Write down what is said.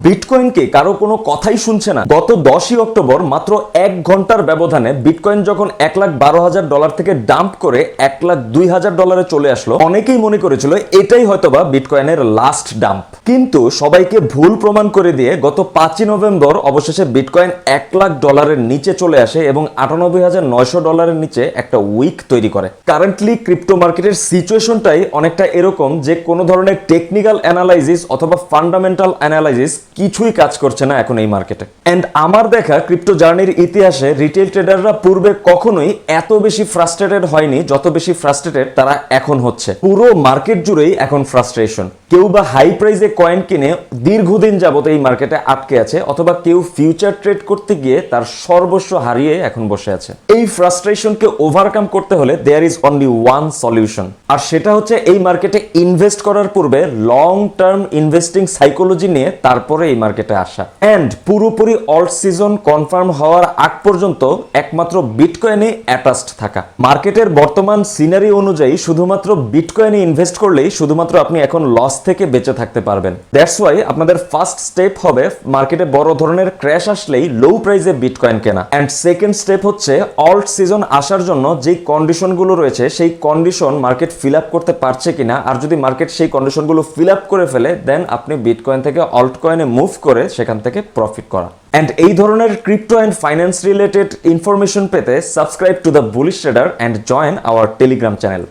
বিটকয়েনকে কারো কোনো কথাই শুনছে না। গত 10ই অক্টোবর মাত্র 1 ঘন্টার ব্যবধানে বিটকয়েন যখন $1,12,000 থেকে ডাম্প করে $1,02,000 চলে আসলো, অনেকেই মনে করেছিল এটাই হয়তোবা বিটকয়েনের লাস্ট ডাম্প। কিন্তু সবাইকে ভুল প্রমাণ করে দিয়ে গত 5ই নভেম্বর অবশেষে বিটকয়েন $1,00,000 নিচে চলে আসে এবং $98,900 নিচে একটা উইক তৈরি করে। কারেন্টলি ক্রিপ্টো মার্কেটের সিচুয়েশনটাই অনেকটা এরকম যে কোনো ধরনের টেকনিক্যাল অ্যানালাইসিস অথবা ফান্ডামেন্টাল অ্যানালাইসিস কিছুই কাজ করছে না এখন এই মার্কেটে। এন্ড আমার দেখা ক্রিপ্টো জার্নির ইতিহাসে রিটেল ট্রেডাররা পূর্বে কখনোই এত বেশি ফ্রাস্ট্রেটেড হয়নি যত বেশি ফ্রাস্ট্রেটেড তারা এখন হচ্ছে। পুরো মার্কেট জুড়েই এখন ফ্রাস্ট্রেশন। কেউ বা হাই প্রাইসে কয়েন কিনে দীর্ঘদিন যাবত এই মার্কেটে আটকে আছে, অথবা কেউ ফিউচার ট্রেড করতে গিয়ে তার সর্বস্ব হারিয়ে এখন বসে আছে। এই ফ্রাস্ট্রেশনকে ওভারকাম করতে হলে there is only one solution, আর সেটা হচ্ছে এই মার্কেটে ইনভেস্ট করার পূর্বে লং টার্ম ইনভেস্টিং সাইকোলজি নিয়ে তারপরে এই মার্কেটে আসা। এন্ড পুরোপুরি অল্ট সিজন কনফার্ম হওয়ার আগ পর্যন্ত একমাত্র বিটকয়েনে অ্যাটাচড থাকা। মার্কেটের বর্তমান সিনারি অনুযায়ী শুধুমাত্র বিটকয়েনে ইনভেস্ট করলেই শুধুমাত্র আপনি এখন লস থেকে বেঁচে থাকতে পারবেন। দ্যাটস ওয়াই আপনাদের ফার্স্ট স্টেপ হবে মার্কেটে বড় ধরনের ক্র্যাশ আসলেই লো প্রাইসে বিটকয়েন কেনা। এন্ড সেকেন্ড স্টেপ হচ্ছে অল্ট সিজন আসার জন্য যেই কন্ডিশনগুলো রয়েছে সেই কন্ডিশন মার্কেট ফিল আপ করতে পারছে কিনা, আর যদি মার্কেট সেই কন্ডিশনগুলো ফিল আপ করে ফেলে দেন আপনি বিটকয়েন থেকে অল্ট কয়েনে মুভ করে সেখান থেকে প্রফিট করা। এন্ড এই ধরনের crypto and finance related information পেতে subscribe to the bullish trader and join our Telegram channel.